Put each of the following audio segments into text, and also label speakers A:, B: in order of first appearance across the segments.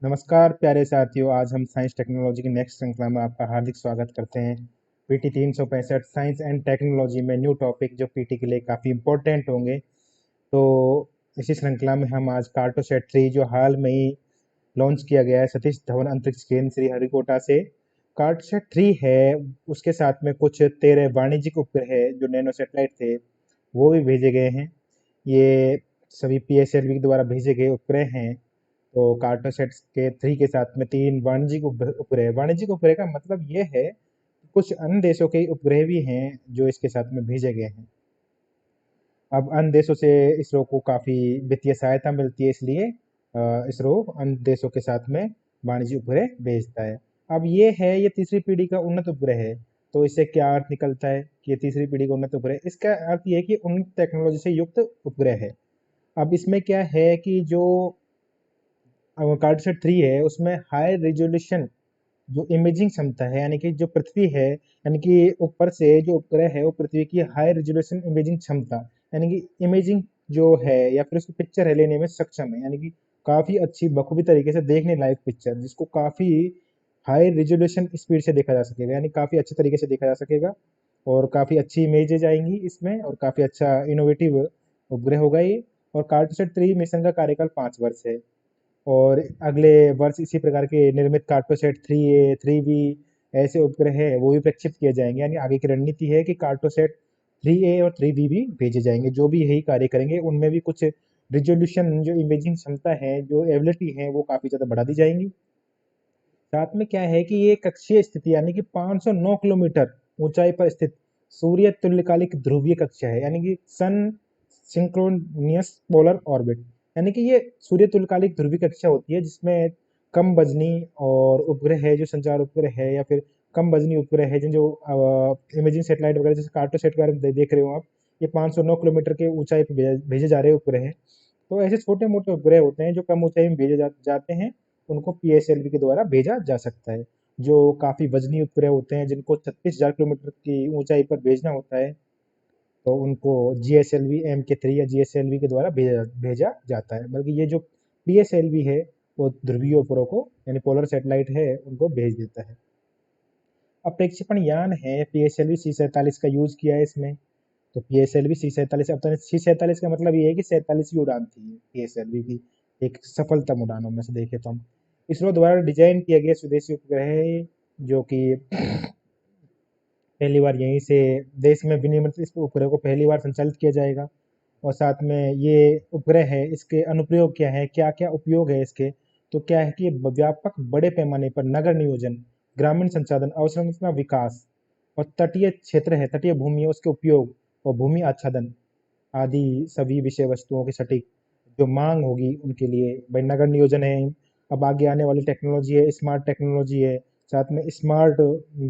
A: नमस्कार प्यारे साथियों। आज हम साइंस टेक्नोलॉजी की नेक्स्ट श्रृंखला में आपका हार्दिक स्वागत करते हैं। पीटी 365 साइंस एंड टेक्नोलॉजी में न्यू टॉपिक जो पीटी के लिए काफ़ी इम्पोर्टेंट होंगे। तो इसी श्रृंखला में हम आज कार्टोसैट 3 जो हाल में ही लॉन्च किया गया है सतीश धवन अंतरिक्ष केंद्र श्रीहरिकोटा से, कार्टोसैट 3 है। उसके साथ में कुछ 13 वाणिज्यिक उपग्रह जो नैनो सैटेलाइट थे वो भी भेजे गए हैं। ये सभी पीएसएलवी के द्वारा भेजे गए उपग्रह हैं। तो कार्टोसैट के 3 के साथ में 3 वाणिज्यिक उपग्रह का मतलब ये है कि कुछ अन्य देशों के उपग्रह भी हैं जो इसके साथ में भेजे गए हैं। अब अन्य देशों से इसरो को काफ़ी वित्तीय सहायता मिलती है, इसलिए इसरो अन्य देशों के साथ में वाणिज्यिक उपग्रह भेजता है। अब ये तीसरी पीढ़ी का उन्नत उपग्रह है। तो इससे क्या अर्थ निकलता है कि ये तीसरी पीढ़ी का उन्नत उपग्रह, इसका अर्थ ये है कि उन्नत टेक्नोलॉजी से युक्त उपग्रह है। अब इसमें क्या है कि जो कार्टोसैट 3 है उसमें हाई रिजोल्यूशन जो इमेजिंग क्षमता है, यानी कि जो पृथ्वी है, यानी कि ऊपर से जो उपग्रह है वो पृथ्वी की हाई रिजोल्यूशन इमेजिंग क्षमता, यानी कि इमेजिंग जो है या फिर उसकी पिक्चर है लेने में सक्षम है, यानी कि काफ़ी अच्छी बखूबी तरीके से देखने लायक पिक्चर जिसको काफ़ी हाई रिजोल्यूशन स्पीड से देखा जा सकेगा, यानी काफ़ी अच्छे तरीके से देखा जा सकेगा। और काफ़ी अच्छी इमेजेज आएंगी इसमें और काफ़ी अच्छा इनोवेटिव उपग्रह होगा ये। और कार्टोसैट 3 मिशन का कार्यकाल 5 वर्ष है। और अगले वर्ष इसी प्रकार के निर्मित कार्टोसैट 3A 3B ऐसे उपग्रह है वो भी प्रक्षेपित किए जाएंगे, यानी आगे की रणनीति है कि कार्टोसैट 3A और 3B भी भेजे जाएंगे जो भी यही कार्य करेंगे। उनमें भी कुछ रिजोल्यूशन जो इमेजिंग क्षमता है, जो एबिलिटी है वो काफ़ी ज़्यादा बढ़ा दी जाएंगी। साथ में क्या है कि ये कक्षीय स्थिति, यानी कि 509 किलोमीटर ऊंचाई पर स्थित सूर्य तुल्यकालिक ध्रुवीय कक्षा है, यानी कि सन सिंक्रोनियस पोलर ऑर्बिट, यानी कि ये सूर्य तुल्यकालिक ध्रुवीय कक्षा होती है जिसमें कम वजनी और उपग्रह है, जो संचार उपग्रह है या फिर कम वजनी उपग्रह है जो इमेजिंग सेटेलाइट वगैरह जैसे कार्टोसैट वगैरह देख रहे हो आप, ये 509 किलोमीटर के ऊंचाई पर भेजे जा रहे उपग्रह हैं। तो ऐसे छोटे मोटे उपग्रह होते हैं जो कम ऊंचाई में जाते हैं, उनको पीएसएलवी के द्वारा भेजा जा सकता है। जो काफ़ी वजनी उपग्रह होते हैं जिनको 36,000 किलोमीटर की ऊंचाई पर भेजना होता है, तो उनको जीएसएलवी MK3 या जीएसएलवी के द्वारा भेजा जाता है। बल्कि ये जो पीएसएलवी है वो ध्रुवीय उपग्रह को, यानी पोलर सैटेलाइट है, उनको भेज देता है। अब प्रक्षेपण यान है पीएसएलवी C47 का यूज किया है इसमें। तो पीएसएलवी C47, अब तो C47 का मतलब ये है कि 47वीं उड़ान थी पीएसएलवी की, एक सफलतम उड़ानों में से देखे तो हम। इसरो द्वारा डिजाइन किया गया स्वदेशी उपग्रह है जो कि पहली बार यहीं से देश में विनिर्मित इस उपग्रह को पहली बार संचालित किया जाएगा। और साथ में ये उपग्रह है, इसके अनुप्रयोग क्या है, क्या क्या उपयोग है इसके। तो क्या है कि व्यापक बड़े पैमाने पर नगर नियोजन, ग्रामीण संसाधन अवसंरचना विकास और तटीय क्षेत्र है, तटीय भूमि है उसके उपयोग और भूमि आच्छादन आदि सभी विषय वस्तुओं की सटीक जो मांग होगी उनके लिए भाई नगर नियोजन है। अब आगे आने वाली टेक्नोलॉजी है, स्मार्ट टेक्नोलॉजी है, साथ में स्मार्ट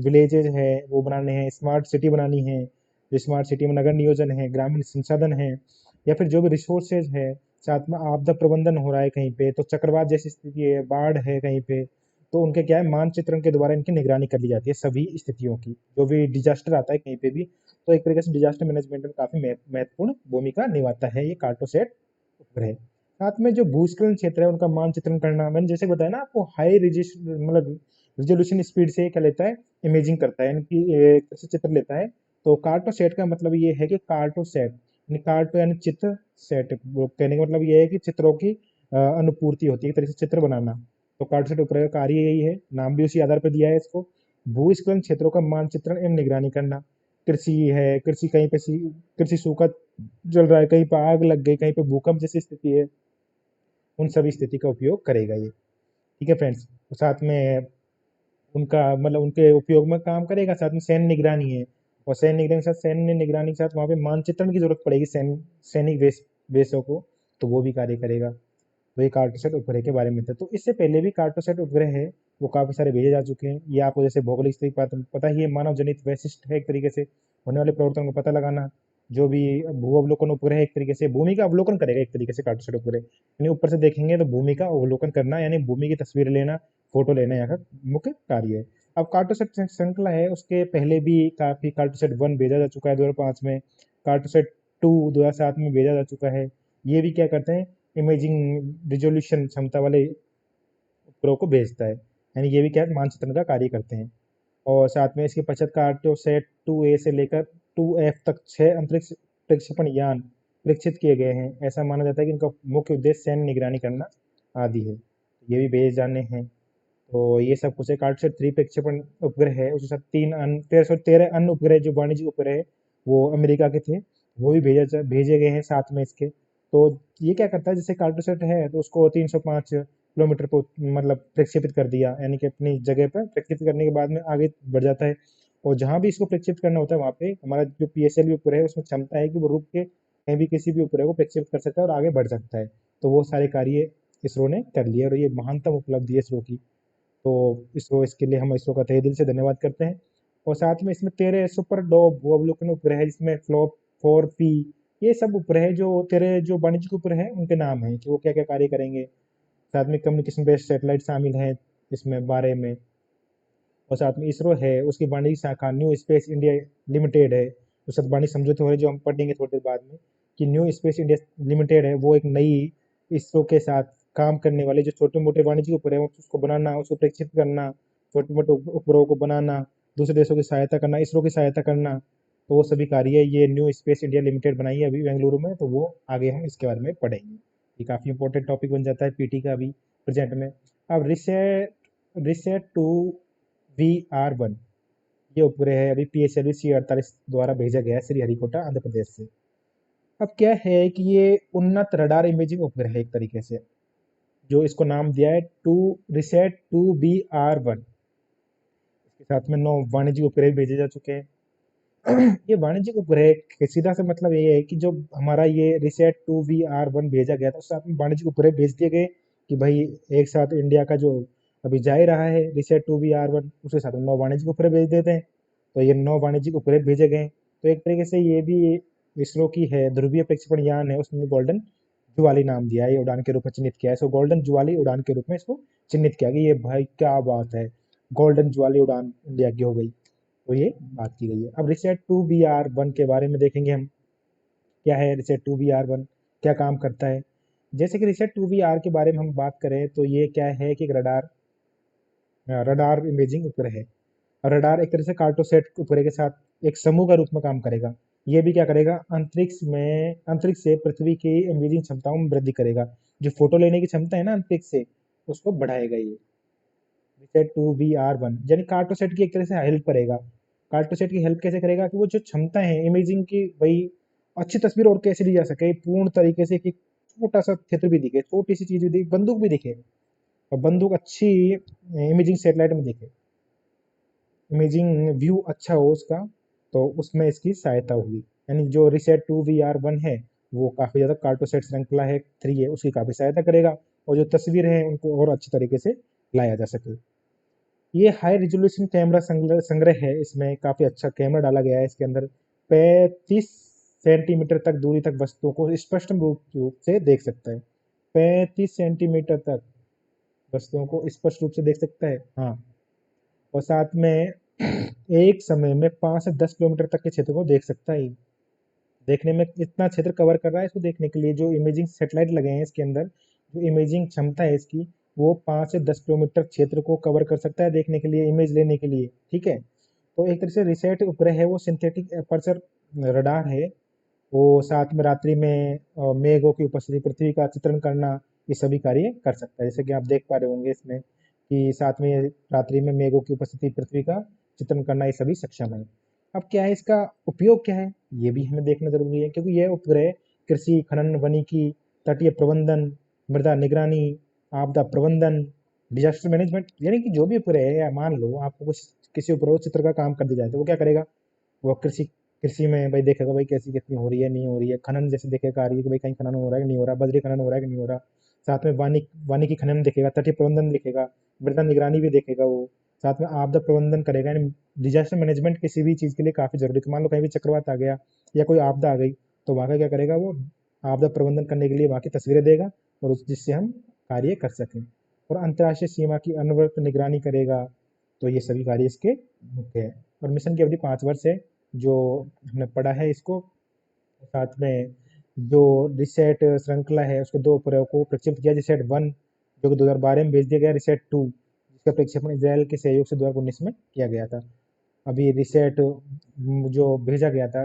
A: विलेजेज है वो बनाने हैं, स्मार्ट सिटी बनानी है। जो स्मार्ट सिटी में नगर नियोजन है, ग्रामीण संसाधन है, या फिर जो भी रिसोर्सेज है, साथ में आपदा प्रबंधन हो रहा है कहीं पे तो चक्रवात जैसी स्थिति है, बाढ़ है कहीं पे, तो उनके क्या है मानचित्रण के द्वारा इनकी निगरानी कर ली जाती है सभी स्थितियों की। जो भी डिजास्टर आता है कहीं पे भी, तो एक तरीके से डिजास्टर मैनेजमेंट में काफी महत्वपूर्ण भूमिका निभाता है ये कार्टोसैट उपग्रह। साथ में जो भूस्खलन क्षेत्र है उनका मानचित्रण करना, मैंने जैसे बताया ना आपको, हाई मतलब रिजोल्यूशन स्पीड से क्या लेता है, इमेजिंग करता है, यानी कि एक तरह से चित्र लेता है। तो कार्टोसैट का मतलब ये है कि कार्टोसैट यानी कार्टो यानी चित्र, सेट वो कहने का मतलब ये है कि चित्रों की अनुपूर्ति होती है, एक तरह से चित्र बनाना। तो कार्टोसैट उपग्रह का कार्य यही है, नाम भी उसी आधार पर दिया है इसको। भूस्खलन क्षेत्रों का मानचित्रण एवं निगरानी करना। कृषि है, कृषि कहीं पे कृषि सूखा जल रहा है, कहीं पे आग लग गई, कहीं पे भूकंप जैसी स्थिति है, उन सभी स्थिति का उपयोग करेगा ये। ठीक है फ्रेंड्स। तो साथ में उनका मतलब उनके उपयोग में काम करेगा। साथ में सैन्य निगरानी है, और सैन्य निगरानी के साथ सैन्य निगरानी के साथ वहाँ पे मानचित्रण की जरूरत पड़ेगी सैनिक बेसों को, तो वो भी कार्य करेगा। तो ये कार्टोसैट उपग्रह के बारे में था। तो इससे पहले भी कार्टोसैट उपग्रह है वो काफी सारे भेजे जा चुके हैं। ये आपको जैसे भौगोलिक स्थिति पता ही है, मानव जनित वैशिष्ट है एक तरीके से, होने वाले परिवर्तनों का पता लगाना। जो भी भू अवलोकन उपग्रह है एक तरीके से भूमि का अवलोकन करेगा एक तरीके से कार्टोसैट उपग्रह, यानी ऊपर से देखेंगे तो भूमि का अवलोकन करना, यानी भूमि की तस्वीर लेना, फोटो लेना यहाँ का मुख्य कार्य है। अब कार्टोसैट श्रृंखला है उसके पहले भी काफी कार्टोसैट 1 भेजा जा चुका है 2005 में, कार्टोसैट 2 2007 में भेजा जा चुका है। ये भी क्या करते हैं, इमेजिंग रिजोल्यूशन क्षमता वाले उपग्रहों को भेजता है। यानी ये भी क्या है, मानचित्रण का कार्य करते हैं। और साथ में इसके पश्चात कार्टोसैट 2A से लेकर 2F तक 6 अंतरिक्ष प्रक्षेपण यान प्रेक्षित किए गए हैं। ऐसा माना जाता है कि इनका मुख्य उद्देश्य सैन्य निगरानी करना आदि है। ये भी भेजे जाने हैं। तो ये सब कुछ है। कार्टोसैट 3 प्रक्षेपण उपग्रह है, उसके साथ 13 अन्य उपग्रह जो वाणिज्यिक उपग्रह है वो अमेरिका के थे, वो भी भेजे गए हैं साथ में इसके। तो ये क्या करता है, जैसे कार्टोसैट है तो उसको 305 किलोमीटर को मतलब प्रक्षेपित कर दिया, यानी कि अपनी जगह पर प्रक्षेपित करने के बाद में आगे बढ़ जाता है। और जहाँ भी इसको प्रक्षेपित करना होता है वहाँ पे हमारा जो PSLV उपग्रह है उसमें क्षमता है कि वो रुक के कहीं भी किसी भी उपग्रह को प्रक्षेपित कर सकता है और आगे बढ़ सकता है। तो वो सारे कार्य इसरो ने कर लिए और ये महानतम उपलब्धि है इसरो की। तो इसके लिए हम इसरो का तहे दिल से धन्यवाद करते हैं। और साथ में इसमें 13 सुपर डॉग वो अवलोकन उपग्रह है, जिसमें फ्लॉप 4P, ये सब उपग्रह जो 13 जो वाणिज्यिक उपग्रह है उनके नाम है कि वो क्या क्या कार्य करेंगे। साथ में कम्युनिकेशन बेस्ड सैटेलाइट शामिल है इसमें 12 में। और साथ में इसरो है, उसकी वाणिज्यिक शाखा न्यू स्पेस इंडिया लिमिटेड है। तो साथ वाणिज्य समझौते हो रहे जो हम पढ़ेंगे थोड़ी देर बाद में, कि न्यू स्पेस इंडिया लिमिटेड है वो एक नई इसरो के साथ काम करने वाले जो छोटे मोटे वाणिज्यिक उपग्रह हैं उसको बनाना, उसको प्रेक्षित करना, छोटे मोटे उपग्रहों को बनाना, दूसरे देशों की सहायता करना, इसरो की सहायता करना। तो वो सभी कार्य ये न्यू स्पेस इंडिया लिमिटेड बनाई है अभी बेंगलुरु में। तो वो आगे हम इसके बारे में पढ़ेंगे। ये काफ़ी इंपॉर्टेंट टॉपिक बन जाता है पीटी का अभी प्रेजेंट में। अब रिसेट रिसेट 2VR1 ये उपग्रह है, अभी PSLV C48 द्वारा भेजा गया है श्रीहरिकोटा आंध्र प्रदेश से। अब क्या है कि ये उन्नत रडार इमेजिंग उपग्रह है एक तरीके से, जो इसको नाम दिया है टू रिसेट 2BR1। इसके साथ में 9 वाणिज्यिक उपग्रह भेजे जा चुके हैं। ये वाणिज्यिक उपग्रह के सीधा सा मतलब ये है कि जो हमारा ये रिसेट 2VR1 भेजा गया था उस साथ में वाणिज्यिक उपग्रह भेज दिए गए कि भाई एक साथ इंडिया का जो अभी जा ही रहा है रिसेट 2VR1 उसके साथ 9 वाणिज्यिक उपग्रह भेज देते हैं। तो ये 9 वाणिज्यिक उपग्रह भेजे गए। तो एक तरीके से ये भी इसरो की है ध्रुवीय प्रक्षेपण यान है, उसमें गोल्डन जुवाली नाम दिया है, ये उड़ान के रूप में चिन्हित किया है। इसको गोल्डन जुवाली उड़ान के रूप में इसको चिन्हित किया गया। ये भाई क्या बात है, गोल्डन जुवाली उड़ान इंडिया की हो गई। तो ये बात की गई है। अब रिसेट 2VR1 के बारे में देखेंगे हम, क्या है रिसेट 2VR1, क्या काम करता है। जैसे कि रिसेट 2VR के बारे में हम बात करें तो ये क्या है कि एक रडार रडार इमेजिंग उपग्रह है। रडार एक तरह से कार्टोसैट उपग्रह के साथ एक समूह का रूप में काम करेगा। ये भी क्या करेगा, अंतरिक्ष से पृथ्वी की इमेजिंग क्षमताओं में वृद्धि करेगा। जो फोटो लेने की क्षमता है ना अंतरिक्ष से, उसको बढ़ाएगा ये रिसेट 2VR1। यानी कार्टोसैट की एक तरह से हेल्प करेगा। कार्टोसैट की हेल्प कैसे करेगा कि वो जो क्षमता है इमेजिंग की, भाई अच्छी तस्वीर और कैसे ली जा सके पूर्ण तरीके से, कि छोटा सा क्षेत्र भी दिखे, छोटी सी चीज भी दिखे, बंदूक भी दिखे और बंदूक अच्छी इमेजिंग सैटेलाइट में दिखे, इमेजिंग व्यू अच्छा हो उसका, तो उसमें इसकी सहायता होगी। यानी जो रिसेट 2VR1 है वो काफ़ी ज़्यादा कार्टोसैट श्रृंखला है 3 है उसकी काफ़ी सहायता करेगा, और जो तस्वीर है उनको और अच्छी तरीके से लाया जा सके। ये हाई रिजोल्यूशन कैमरा संग्रह है, इसमें काफ़ी अच्छा कैमरा डाला गया है इसके अंदर। 35 सेंटीमीटर तक दूरी तक वस्तुओं को स्पष्ट रूप से देख सकता है। 35 सेंटीमीटर तक वस्तुओं को स्पष्ट रूप से देख सकता है, हाँ। और साथ में एक समय में 5 से 10 किलोमीटर तक के क्षेत्र को देख सकता है। देखने में इतना क्षेत्र कवर कर रहा है, इसको देखने के लिए जो इमेजिंग सेटेलाइट लगे हैं इसके अंदर, जो इमेजिंग क्षमता है इसकी, वो 5 से 10 किलोमीटर क्षेत्र को कवर कर सकता है देखने के लिए, इमेज लेने के लिए, ठीक है। तो एक तरह से रिसेट उपग्रह है वो सिंथेटिक एपर्चर रडार है। वो साथ में रात्रि में मेघों की उपस्थिति पृथ्वी का चित्रण करना, ये सभी कार्य कर सकता है। जैसे कि आप देख पा रहे होंगे इसमें कि साथ में ये रात्रि में मेघों की उपस्थिति पृथ्वी का चित्रण करना, ये सभी सक्षम है। अब क्या है इसका उपयोग क्या है, ये भी हमें देखना जरूरी है, क्योंकि यह उपग्रह कृषि, खनन, वानिकी, तटीय प्रबंधन, मृदा निगरानी, आपदा प्रबंधन, डिजास्टर मैनेजमेंट, यानी कि जो भी उपग्रह है, या मान लो आपको कुछ किसी उपग्रह चित्र का काम कर दिया जाए तो वो क्या करेगा, वो कृषि कृषि में भाई देखेगा भाई कैसी कितनी हो रही है नहीं हो रही है, खनन जैसे देखेगा आ रही है कि भाई कहीं खनन हो रहा है कि नहीं हो रहा, बजरी खनन हो रहा है कि नहीं हो रहा। साथ में वानिकी खनन देखेगा, तटीय प्रबंधन देखेगा, मृदा निगरानी भी देखेगा वो। साथ में आपदा प्रबंधन करेगा, यानी डिजास्टर मैनेजमेंट किसी भी चीज़ के लिए काफ़ी जरूरी है। मान लो कहीं भी चक्रवात आ गया या कोई आपदा आ गई, तो वहाँ का क्या करेगा वो, आपदा प्रबंधन करने के लिए वहाँ की तस्वीरें देगा और जिससे हम कार्य कर सकें। और अंतर्राष्ट्रीय सीमा की अनवरत निगरानी करेगा। तो ये सभी कार्य इसके मुख्य है। और मिशन की अवधि 5 वर्ष है जो हमने पढ़ा है इसको। साथ में जो रिसेट श्रृंखला है उसके 2 उपग्रहों को प्रक्षेपित किया, रिसेट 1 जो कि 2012 में भेज दिया गया रिसेट टू, जिसका प्रक्षेपण इसराइल के सहयोग से 2019 में किया गया था। अभी रिसेट जो भेजा गया था,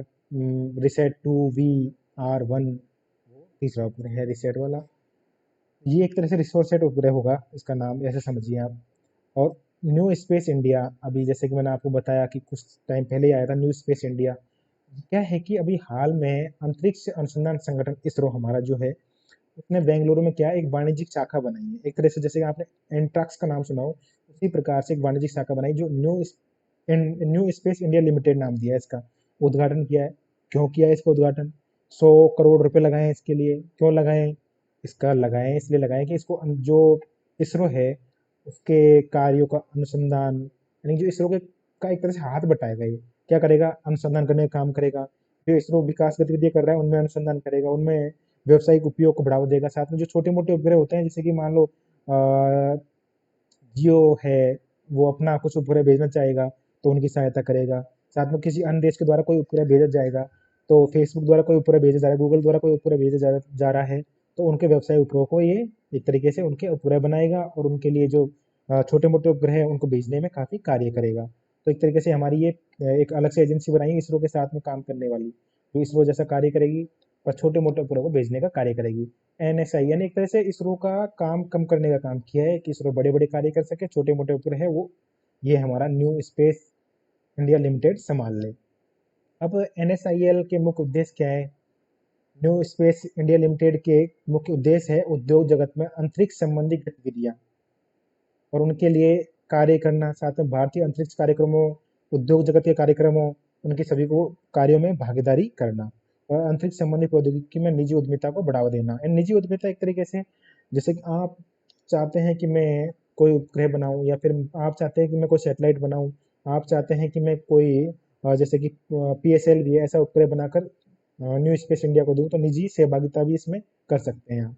A: रिसेट टू VR1, वो तीसरा उपग्रह है रिसेट वाला। ये एक तरह से रिसोर्स सेट उपग्रह होगा, इसका नाम ऐसे समझिए आप। और न्यू स्पेस इंडिया, अभी जैसे कि मैंने आपको बताया कि कुछ टाइम पहले ही आया था न्यू स्पेस इंडिया। क्या है कि अभी हाल में अंतरिक्ष अनुसंधान संगठन इसरो हमारा जो है, उसने बेंगलुरु में क्या एक वाणिज्यिक शाखा बनाई है। एक तरह से जैसे कि आपने एंट्रैक्स का नाम सुना हो, उसी प्रकार से एक वाणिज्यिक शाखा बनाई जो न्यू स्पेस इंडिया लिमिटेड नाम दिया है इसका। उद्घाटन किया है। क्यों किया है इसका उद्घाटन? 100 करोड़ रुपए लगाए हैं इसके लिए। क्यों लगाए? इसका लगाए इसलिए लगाए कि इसको जो इसरो है उसके कार्यों का अनुसंधान, यानी जो इसरो के का एक तरह से हाथ बटाएगा। ये क्या करेगा? अनुसंधान करने का काम करेगा। जो इसरो विकास गतिविधियां कर रहा है उनमें अनुसंधान करेगा, उनमें व्यवसायिक उपयोग को बढ़ावा देगा। साथ में जो छोटे मोटे उपग्रह होते हैं, जैसे कि मान लो जियो है, वो अपना कुछ उपग्रह भेजना चाहेगा तो उनकी सहायता करेगा। साथ में किसी अन्य देश के द्वारा कोई उपग्रह भेजा जाएगा, तो फेसबुक द्वारा कोई उपग्रह भेजा जा रहा है, गूगल द्वारा कोई उपग्रह भेजा जा रहा है, तो उनके व्यवसाय उपग्रह को ये एक तरीके से उनके उपग्रह बनाएगा और उनके लिए जो छोटे मोटे उपग्रह हैं उनको भेजने में काफ़ी कार्य करेगा। तो एक तरीके से हमारी ये एक अलग से एजेंसी बनाई है इसरो के साथ में काम करने वाली, जो इसरो जैसा कार्य करेगी पर छोटे मोटे उपग्रह को भेजने का कार्य करेगी। NSI यानी एक तरह से इसरो का काम कम करने का काम किया है कि इसरो बड़े बड़े कार्य कर सके, छोटे मोटे उपग्रह है वो ये हमारा न्यू स्पेस इंडिया लिमिटेड संभाल ले। अब NSIL के मुख्य उद्देश्य क्या है? न्यू स्पेस इंडिया लिमिटेड के मुख्य उद्देश्य है उद्योग जगत में अंतरिक्ष संबंधी गतिविधियां और उनके लिए कार्य करना, साथ में भारतीय अंतरिक्ष कार्यक्रमों, उद्योग जगत के कार्यक्रमों, उनके सभी को कार्यों में भागीदारी करना और अंतरिक्ष संबंधी प्रौद्योगिकी में निजी उद्यमिता को बढ़ावा देना। निजी उद्यमिता एक तरीके से, जैसे कि आप चाहते हैं कि मैं कोई उपग्रह बनाऊं, या फिर आप चाहते हैं कि मैं कोई सैटेलाइट बनाऊं, आप चाहते हैं कि मैं कोई जैसे कि PSLV है ऐसा उपग्रह बनाकर न्यू स्पेस इंडिया को दूं, तो निजी सहभागिता भी इसमें कर सकते हैं आप।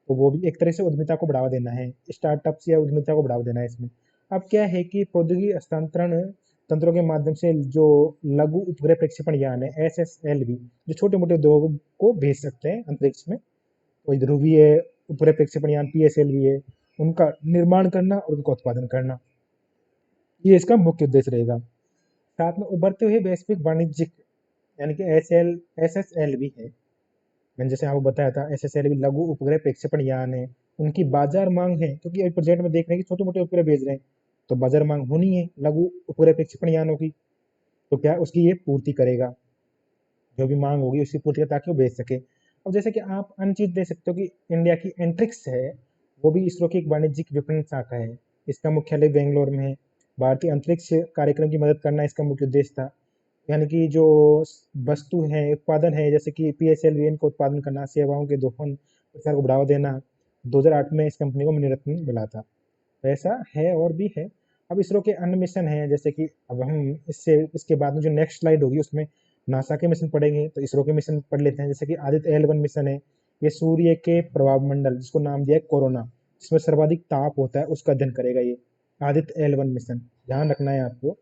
A: तो वो भी एक तरह से उद्यमिता को बढ़ावा देना है, स्टार्टअप्स या उद्यमिता को बढ़ावा देना है इसमें। अब क्या है कि प्रौद्योगिकी हस्तांतरण तंत्रों के माध्यम से जो लघु उपग्रह प्रक्षेपण यान है SSLV, जो छोटे मोटे उद्योगों को भेज सकते हैं अंतरिक्ष में, कोई ध्रुवीय उपग्रह प्रक्षेपण यान PSLV है, उनका निर्माण करना और उनका उत्पादन करना, ये इसका मुख्य उद्देश्य रहेगा। साथ में उभरते हुए वैश्विक वाणिज्यिक, यानी कि SSLV है, मैंने जैसे आपको बताया था SSLV लघु उपग्रह प्रक्षेपण यान है। उनकी बाजार मांग है, क्योंकि अभी प्रोजेक्ट में देख रहे हैं कि छोटे मोटे उपग्रह भेज रहे हैं, तो बाजार मांग होनी है लघु उपग्रह प्रक्षेपण यानों की। तो क्या उसकी ये पूर्ति करेगा, जो भी मांग होगी उसकी पूर्ति ताकि वो भेज सके। अब जैसे कि आप अन्य चीज दे सकते हो कि इंडिया की एंट्रिक्स है, वो भी इसरो की एक वाणिज्यिक विपणन शाखा है। इसका मुख्यालय बेंगलोर में है। भारतीय अंतरिक्ष कार्यक्रम की मदद करना इसका मुख्य उद्देश्य था। यानी कि जो वस्तु है, उत्पादन है, जैसे कि PSLV इनका उत्पादन करना, सेवाओं के दोहन प्रचार को बढ़ावा देना। 2008 में इस कंपनी को मणिरत्न मिला था। तो ऐसा है और भी है। अब इसरो के अन्य मिशन हैं, जैसे कि अब हम इसके बाद में जो नेक्स्ट स्लाइड होगी उसमें नासा के मिशन पढ़ेंगे, तो इसरो के मिशन पढ़ लेते हैं। जैसे कि आदित्य L1 मिशन है, ये सूर्य के प्रभाव मंडल, जिसको नाम दिया है कोरोना, जिसमें सर्वाधिक ताप होता है, उसका अध्ययन करेगा ये आदित्य L1 मिशन। ध्यान रखना है आपको,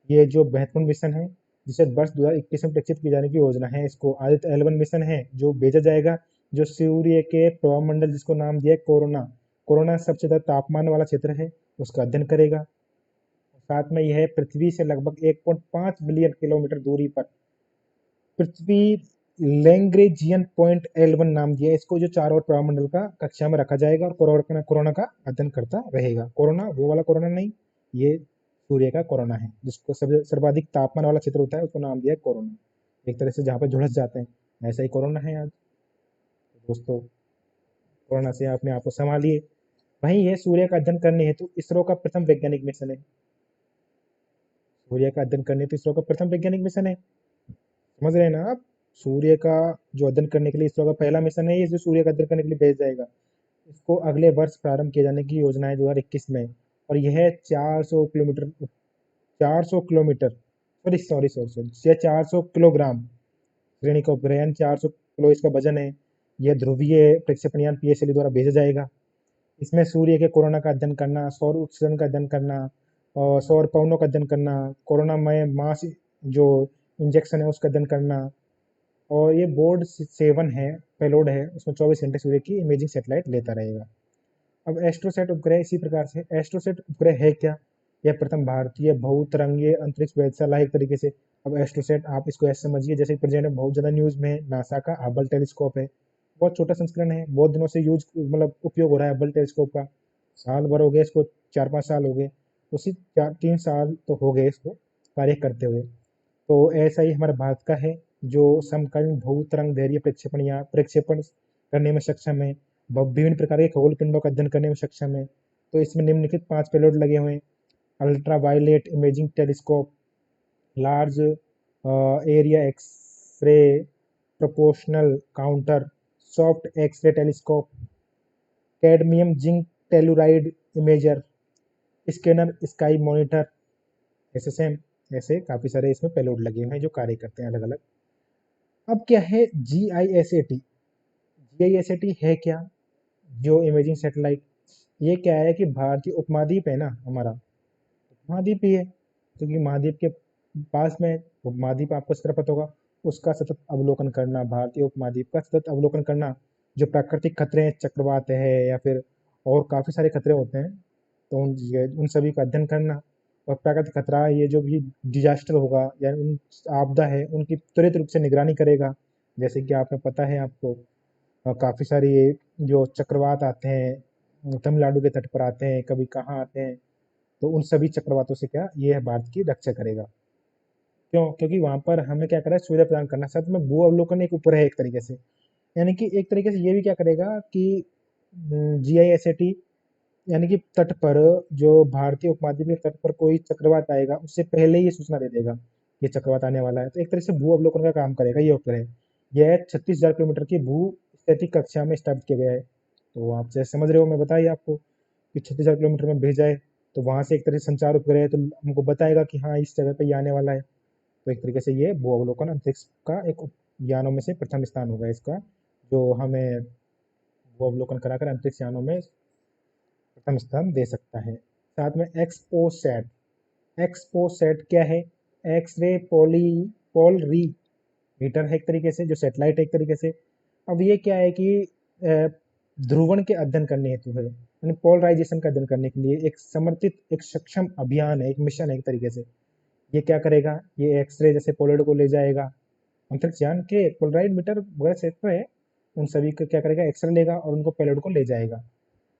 A: ये जो महत्वपूर्ण मिशन है जिसे वर्ष 2021 में प्रक्षेपित किए जाने की योजना है, इसको आदित्य L1 मिशन है जो भेजा जाएगा, जो सूर्य के प्रभाव मंडल जिसको नाम दिया है कोरोना, कोरोना सबसे ज्यादा तापमान वाला क्षेत्र है, उसका अध्ययन करेगा। साथ में यह पृथ्वी से लगभग 1.5 बिलियन किलोमीटर दूरी पर पृथ्वी लैग्रेंजियन पॉइंट L1 नाम दिया है इसको, जो चारों ओर प्रभामंडल का कक्षा में रखा जाएगा और कोरोना का अध्ययन करता रहेगा। कोरोना वो वाला कोरोना नहीं, ये सूर्य का कोरोना है, जिसको सर्वाधिक तापमान वाला क्षेत्र होता है उसको नाम दिया है कोरोना। एक तरह से जहाँ पर झुलस जाते हैं, ऐसा ही कोरोना है आज। तो दोस्तों, कोरोना से अपने आप को संभालिए। वहीं यह सूर्य का अध्ययन करने हेतु इसरो का प्रथम वैज्ञानिक मिशन है। सूर्य का अध्ययन करने हेतु इसरो का प्रथम वैज्ञानिक मिशन है, समझ रहे हैं ना आप? सूर्य का जो अध्ययन करने के लिए इसरो का पहला मिशन है, ये जो सूर्य का अध्ययन करने के लिए भेज जाएगा, इसको अगले वर्ष प्रारंभ किए जाने की योजना है 2021 में। और यह 400 किलोमीटर, 400 किलोमीटर, सॉरी, यह 400 किलोग्राम श्रेणी का उपग्रह यानी 400 किलो इसका वजन है। यह ध्रुवीय प्रक्षेपण यान PSLV द्वारा भेजा जाएगा। इसमें सूर्य के कोरोना का अध्ययन करना, सौर उत्सर्जन का अध्ययन करना और सौर पवनों का अध्ययन करना, कोरोना में मास जो इंजेक्शन है उसका अध्ययन करना। और ये बोर्ड 7 है, पेलोड है, उसमें 24 घंटे सूर्य की इमेजिंग सेटेलाइट लेता रहेगा। अब एस्ट्रोसैट उपग्रह इसी प्रकार से, एस्ट्रोसैट उपग्रह है क्या? यह प्रथम भारतीय बहुतरंगीय अंतरिक्ष वेधशाला है एक तरीके से। अब एस्ट्रोसैट आप इसको ऐसे समझिए जैसे प्रेजेंट में बहुत ज़्यादा न्यूज़ में है, नासा का हबल टेलीस्कोप है। बहुत छोटा संस्करण है, बहुत दिनों से यूज मतलब उपयोग हो रहा है हबल टेलीस्कोप का। साल भर हो गए इसको, 4-5 साल हो गए, उसी 3 साल तो हो गए इसको कार्य करते हुए। तो ऐसा ही हमारे भारत का है जो समकालीन बहुतरंग दैर्घ्य प्रक्षेपण या प्रक्षेपण करने में सक्षम है, विभिन्न प्रकार के खगोल पिंडों का अध्ययन करने में सक्षम है। तो इसमें निम्नलिखित 5 पेलोड लगे हुए हैं: ultra violet imaging telescope, large area X-ray proportional counter, soft X-ray telescope, cadmium zinc telluride imager, scanner sky monitor, SSM. ऐसे काफ़ी सारे इसमें पेलोड लगे हुए हैं जो कार्य करते हैं अलग अलग। अब क्या है GISAT? GISAT है क्या? जियो इमेजिंग सैटेलाइट। ये क्या है कि भारतीय उपमहाद्वीप है ना हमारा, उपमहाद्वीप ही है, क्योंकि महाद्वीप के पास में उपमहाद्वीप आपको इस तरह पता होगा, उसका सतत अवलोकन करना, भारतीय उपमहाद्वीप का सतत अवलोकन करना, जो प्राकृतिक खतरे हैं, चक्रवात है या फिर और काफ़ी सारे खतरे होते हैं, तो उन सभी का अध्ययन करना। और प्राकृतिक खतरा ये जो भी डिजास्टर होगा या उन आपदा है उनकी त्वरित रूप से निगरानी करेगा। जैसे कि आपने पता है आपको, काफ़ी सारी जो चक्रवात आते हैं तमिलनाडु के तट पर आते हैं, कभी कहाँ आते हैं, तो उन सभी चक्रवातों से क्या ये भारत की रक्षा करेगा। क्यों? क्योंकि वहाँ पर हमें क्या करा है, सुविधा प्रदान करना। साथ में भू अवलोकन एक ऊपर है एक तरीके से, यानी कि एक तरीके से ये भी क्या करेगा कि GISAT यानी कि तट पर जो भारतीय उपमहाद्वीप के तट पर कोई चक्रवात आएगा उससे पहले ही ये सूचना दे देगा ये चक्रवात आने वाला है। तो एक तरह से भू अवलोकन का काम करेगा ये उपग्रह। यह 36,000 किलोमीटर की भू स्थैतिक कक्षा में स्थापित किया गया है। तो आप जैसे समझ रहे हो, मैं बताइए आपको कि 36,000 किलोमीटर में भेजा है, तो वहां से एक तरह से संचार उपग्रह है, तो हमको बताएगा कि हाँ इस जगह पे ये आने वाला है। तो एक तरीके से ये भू अवलोकन अंतरिक्ष का एक यानों में से प्रथम स्थान होगा इसका, जो हमें भू अवलोकन कराकर अंतरिक्ष यानों में प्रथम स्थान दे सकता है। साथ में एक्सपोसैट। एक्सपोसैट क्या है? एक्स-रे पोलरी मीटर है एक तरीके से, जो सैटेलाइट है एक तरीके से। अब ये क्या है कि ध्रुवण के अध्ययन करने हेतु है, यानी पोलराइजेशन का अध्ययन करने के लिए एक समर्पित एक सक्षम अभियान है, एक मिशन है एक तरीके से। ये क्या करेगा? ये एक्सरे जैसे पोलर को ले जाएगा, अंतरिक्ष यान के पोलराइड मीटर वगैरह सेट है, उन सभी का क्या करेगा, एक्सरे लेगा और उनको पेलोड को ले जाएगा।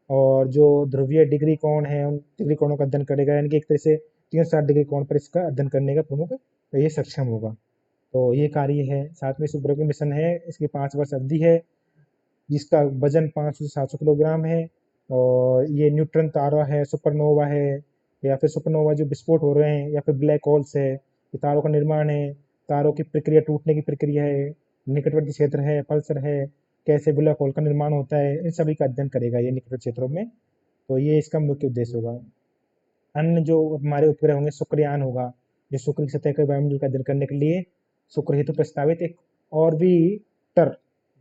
A: और जो ध्रुवीय डिग्री कोण है उन डिग्री कोणों का अध्ययन करेगा, यानी कि एक तरह से 360 डिग्री कोण पर इसका अध्ययन करने का प्रमुख तो ये सक्षम होगा। तो ये कार्य है। साथ में इस उपग्रह की मिशन है, इसकी 5 वर्ष अवधि है, जिसका वजन 500 से 700 किलोग्राम है। और ये न्यूट्रॉन तारा है, सुपरनोवा है, या फिर सुपरनोवा जो विस्फोट हो रहे हैं, या फिर ब्लैक होल्स है, ये तारों का निर्माण है, तारों की प्रक्रिया, टूटने की प्रक्रिया है, निकटवर्ती क्षेत्र है, पल्सर है, कैसे ब्लैक होल का निर्माण होता है, इन सभी का अध्ययन करेगा ये निकटवर्ती क्षेत्रों में। तो ये इसका मुख्य उद्देश्य होगा। अन्य जो हमारे उपग्रह होंगे, शुक्रयान होगा, जो शुक्र की सतह के वायुमंडल का अध्ययन करने के लिए शुक्र हेतु प्रस्तावित एक ऑर्बिटर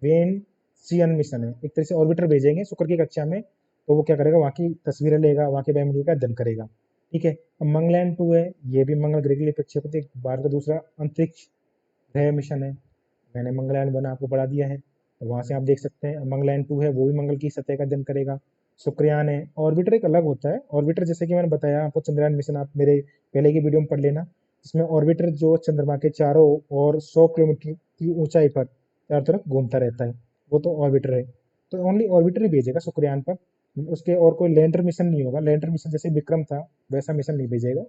A: वेनसियन मिशन है। एक तरह से ऑर्बिटर भेजेंगे शुक्र की कक्षा में, तो वो क्या करेगा, वहाँ की तस्वीरें लेगा, वहाँ के वायुमंडल का अध्ययन करेगा। ठीक है। अब मंगलयान 2 है, ये भी मंगल ग्रह के लिए प्रक्षेपित एक भारत का दूसरा अंतरिक्ष गृह मिशन है। मैंने मंगलयान 1 आपको पढ़ा दिया है, तो वहाँ से आप देख सकते हैं। मंगलयान 2 है, वो भी मंगल की सतह का अध्ययन करेगा। शुक्रयान है। ऑर्बिटर एक अलग होता है, ऑर्बिटर जैसे कि मैंने बताया आपको, चंद्रयान मिशन आप मेरे पहले की वीडियो में पढ़ लेना। इसमें ऑर्बिटर जो चंद्रमा के चारों और 100 किलोमीटर की ऊंचाई पर चारों तरफ घूमता रहता है, वो तो ऑर्बिटर है। तो ओनली ऑर्बिटर ही भेजेगा शुक्रयान पर, उसके और कोई लैंडर मिशन नहीं होगा। लैंडर मिशन जैसे विक्रम था वैसा मिशन नहीं भेजेगा।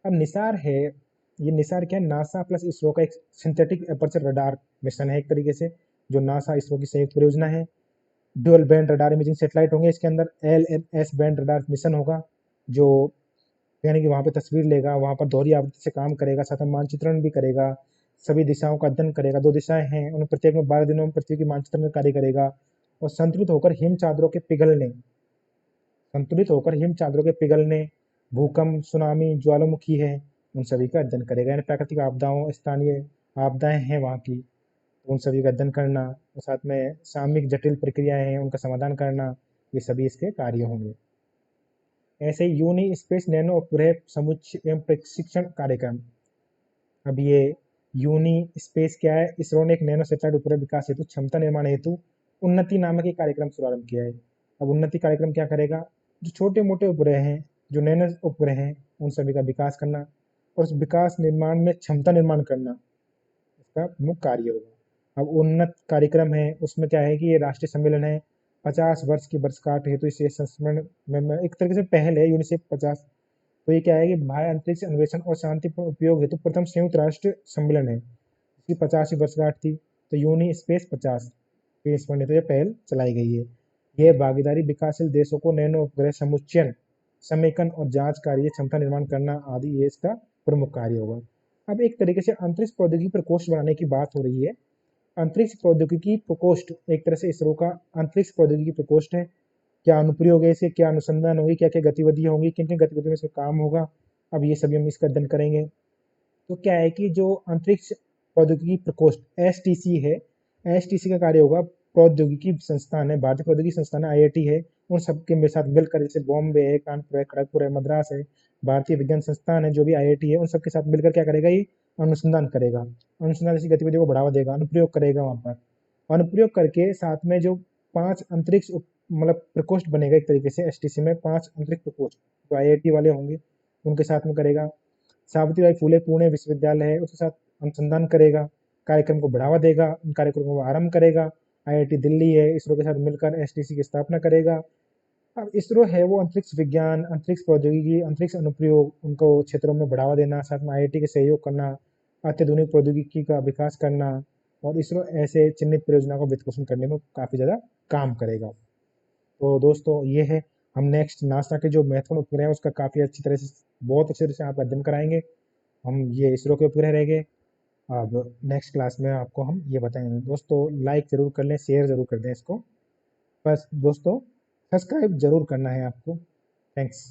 A: अब निसार है, ये निसार क्या है, नासा प्लस इसरो का एक सिंथेटिक एपर्चर रडार मिशन है एक तरीके से, जो नासा इसरो की संयुक्त परियोजना है। Dual band radar imaging satellite होंगे इसके अंदर। LNS बैंड रडार मिशन होगा, जो यानी कि वहाँ पे तस्वीर लेगा, वहाँ पर दोहरी आवृत्ति से काम करेगा, साथ में मानचित्रण भी करेगा, सभी दिशाओं का अध्ययन करेगा। 2 दिशाएं हैं, उन प्रत्येक में 12 दिनों में पृथ्वी की मानचित्रण का कार्य करेगा। और संतुलित होकर हिम चादरों के पिघलने, भूकंप, सुनामी, ज्वालामुखी है, उन सभी का अध्ययन करेगा। यानी प्राकृतिक आपदाओं, स्थानीय आपदाएं हैं वहाँ की, तो उन सभी का अध्ययन करना, और साथ में सामयिक जटिल प्रक्रियाएं हैं उनका समाधान करना, ये सभी इसके कार्य होंगे। ऐसे ही यूनि स्पेस नैनो उपग्रह समुच्चय एवं प्रशिक्षण कार्यक्रम। अब ये यूनि स्पेस क्या है, इसरो ने एक नैनो सैटेलाइट उपग्रह विकास हेतु क्षमता निर्माण हेतु उन्नति नामक एक कार्यक्रम शुभारंभ किया है। अब उन्नति कार्यक्रम क्या करेगा, जो छोटे मोटे उपग्रह हैं, जो नैनो उपग्रह हैं, उन सभी का विकास करना और उस विकास निर्माण में क्षमता निर्माण करना इसका मुख्य कार्य होगा। अब उन्नत कार्यक्रम है, उसमें क्या है कि ये राष्ट्रीय सम्मेलन है, 50 वर्ष की वर्षगांठ हेतु इसे संस्मरण में एक तरीके से पहल है यूनिसेफ 50। तो ये क्या है कि बाह्य अंतरिक्ष अन्वेषण और शांतिपूर्ण उपयोग हेतु प्रथम संयुक्त राष्ट्र सम्मेलन है, इसकी 50वीं वर्षगांठ थी। तो यूनि स्पेस 50 स्पेस फंड तो ये पहल चलाई गई है। यह भागीदारी विकासशील देशों को नैनो उपग्रह समुच्चयन, समेकन और जांच कार्य क्षमता निर्माण करना आदि ये इसका प्रमुख कार्य होगा। अब एक तरीके से अंतरिक्ष प्रौद्योगिकी प्रकोष्ठ बनाने की बात हो रही है। अंतरिक्ष प्रौद्योगिकी प्रकोष्ठ एक तरह से इसरो का अंतरिक्ष प्रौद्योगिकी प्रकोष्ठ है। क्या अनुप्रयोग है इसके, क्या अनुसंधान होगी, क्या क्या गतिविधियां होंगी, किन किन गतिविधियों में इसका काम होगा, अब ये सभी हम इसका अध्ययन करेंगे। तो क्या है कि जो अंतरिक्ष प्रौद्योगिकी प्रकोष्ठ एसटीसी है, एसटीसी का कार्य होगा प्रौद्योगिकी संस्थान है, भारतीय प्रौद्योगिकी संस्थान है, आईआईटी है, उन सबके साथ मिलकर, जैसे बॉम्बे है, कानपुर है, खड़गपुर है, मद्रास है, भारतीय विज्ञान संस्थान है, जो भी आईआईटी है, उन सबके साथ मिलकर क्या करेगा, ये अनुसंधान करेगा, अनुसंधान जैसी गतिविधियों को बढ़ावा देगा, अनुप्रयोग करेगा वहां पर। अनुप्रयोग करके साथ में जो 5 अंतरिक्ष मतलब प्रकोष्ठ बनेगा एक तरीके से एसटीसी में, 5 अंतरिक्ष प्रकोष्ठ जो आईआईटी वाले होंगे उनके साथ में करेगा। सावित्रीबाई फुले पुणे विश्वविद्यालय है, उसके साथ अनुसंधान करेगा, कार्यक्रम को बढ़ावा देगा, उन कार्यक्रमों को आरंभ करेगा। आईआईटी दिल्ली है, इसरो के साथ मिलकर एसटीसी की स्थापना करेगा। अब इसरो है वो अंतरिक्ष विज्ञान, अंतरिक्ष प्रौद्योगिकी, अंतरिक्ष अनुप्रयोग उनको क्षेत्रों में बढ़ावा देना, साथ में आईआईटी के सहयोग करना, अत्याधुनिक प्रौद्योगिकी का विकास करना, और इसरो ऐसे चिन्हित परियोजना को वित्त पोषण करने में काफी ज्यादा काम करेगा। तो दोस्तों ये है, हम नेक्स्ट नासा के जो महत्वपूर्ण उपग्रह है उसका काफी अच्छी तरह से, बहुत अच्छे तरह से आपका अध्ययन कराएंगे। हम ये इसरो के उपग्रह रहेंगे। अब नेक्स्ट क्लास में आपको हम ये बताएंगे। दोस्तों लाइक जरूर कर लें, शेयर जरूर कर दें इसको, बस दोस्तों सब्सक्राइब जरूर करना है आपको। थैंक्स।